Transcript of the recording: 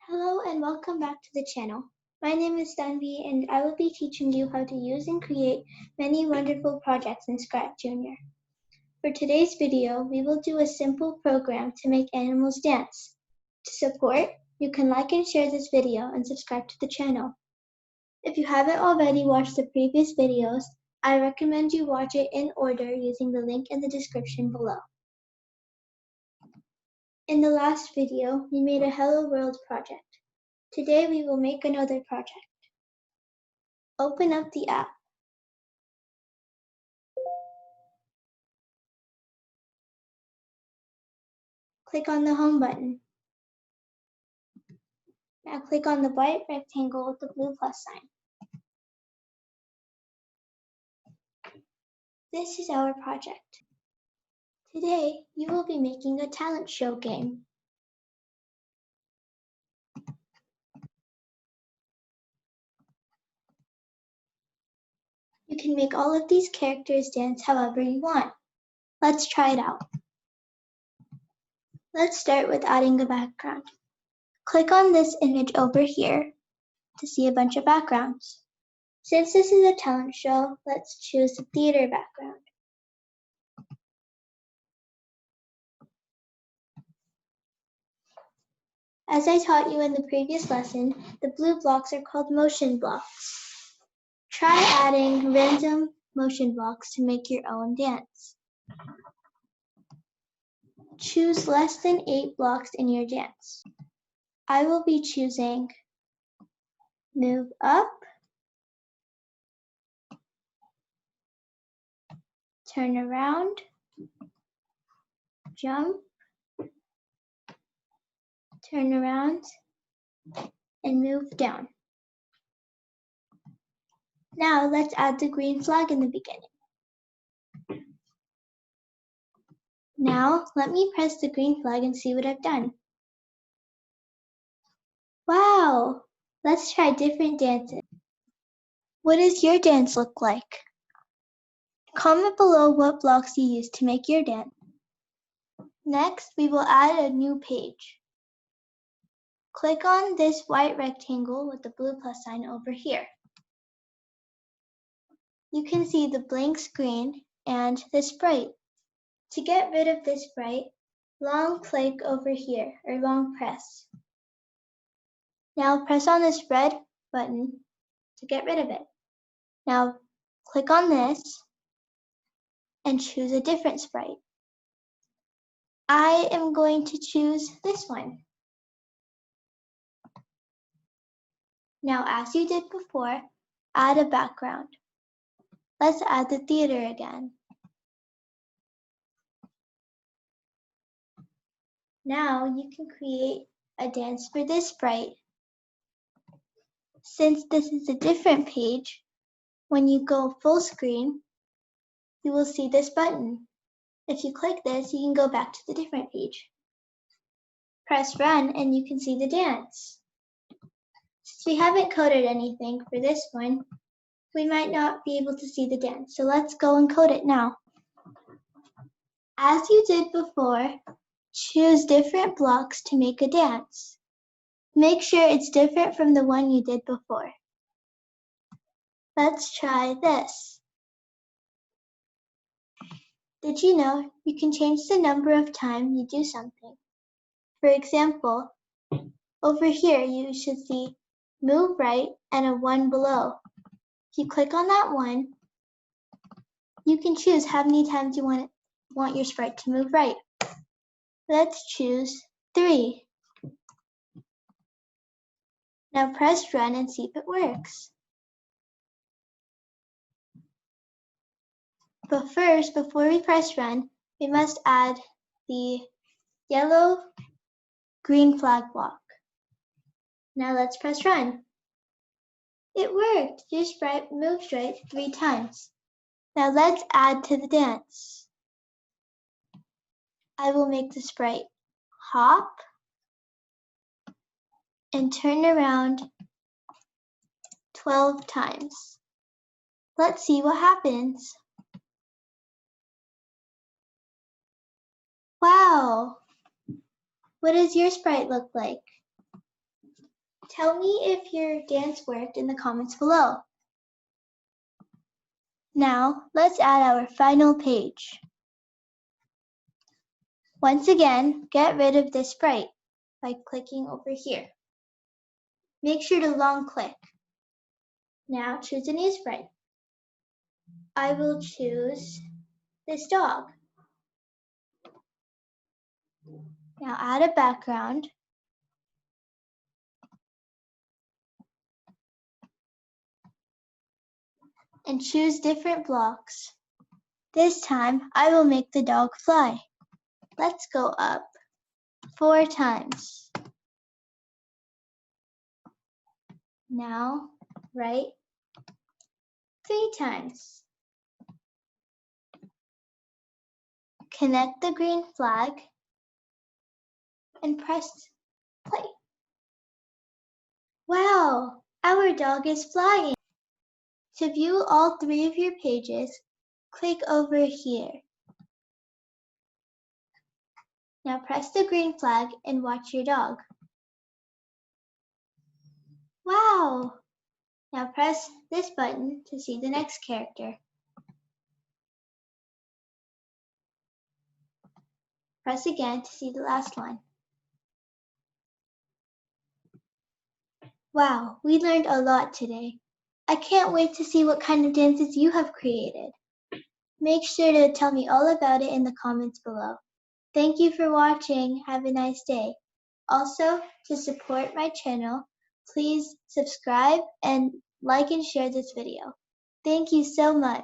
Hello and welcome back to the channel. My name is Stanvi and I will be teaching you how to use and create many wonderful projects in Scratch Junior. For today's video, we will do a simple program to make animals dance. To support, you can like and share this video and subscribe to the channel. If you haven't already watched the previous videos, I recommend you watch it in order using the link in the description below. In the last video, we made a Hello World project. Today we will make another project. Open up the app. Click on the Home button. Now click on the white rectangle with the blue plus sign. This is our project. Today, you will be making a talent show game. You can make all of these characters dance however you want. Let's try it out. Let's start with adding a background. Click on this image over here to see a bunch of backgrounds. Since this is a talent show, let's choose the theater background. As I taught you in the previous lesson, the blue blocks are called motion blocks. Try adding random motion blocks to make your own dance. Choose less than 8 blocks in your dance. I will be choosing move up, turn around, jump, turn around, and move down. Now let's add the green flag in the beginning. Now let me press the green flag and see what I've done. Wow! Let's try different dances. What does your dance look like? Comment below what blocks you used to make your dance. Next, we will add a new page. Click on this white rectangle with the blue plus sign over here. You can see the blank screen and the sprite. To get rid of this sprite, long click over here, or long press. Now press on this red button to get rid of it. Now click on this and choose a different sprite. I am going to choose this one. Now, as you did before, add a background. Let's add the theater again. Now you can create a dance for this sprite. Since this is a different page, when you go full screen, you will see this button. If you click this, you can go back to the different page. Press run and you can see the dance. Since we haven't coded anything for this one, we might not be able to see the dance. So let's go and code it now. As you did before, choose different blocks to make a dance. Make sure it's different from the one you did before. Let's try this. Did you know you can change the number of times you do something? For example, over here you should see move right and a 1 below. If you click on that one, you can choose how many times you want your sprite to move right. Let's choose 3. Now press run and see if it works. But first, before we press run, we must add the yellow green flag block. Now let's press run. It worked! Your sprite moved right 3 times. Now let's add to the dance. I will make the sprite hop and turn around 12 times. Let's see what happens. Wow! What does your sprite look like? Tell me if your dance worked in the comments below. Now, let's add our final page. Once again, get rid of this sprite by clicking over here. Make sure to long click. Now choose a new sprite. I will choose this dog. Now add a background. And choose different blocks. This time, I will make the dog fly. Let's go up 4 times. Now, right 3 times. Connect the green flag and press play. Wow, our dog is flying. To view all 3 of your pages, click over here. Now press the green flag and watch your dog. Wow! Now press this button to see the next character. Press again to see the last one. Wow, we learned a lot today. I can't wait to see what kind of dances you have created. Make sure to tell me all about it in the comments below. Thank you for watching. Have a nice day. Also, to support my channel, please subscribe and like and share this video. Thank you so much.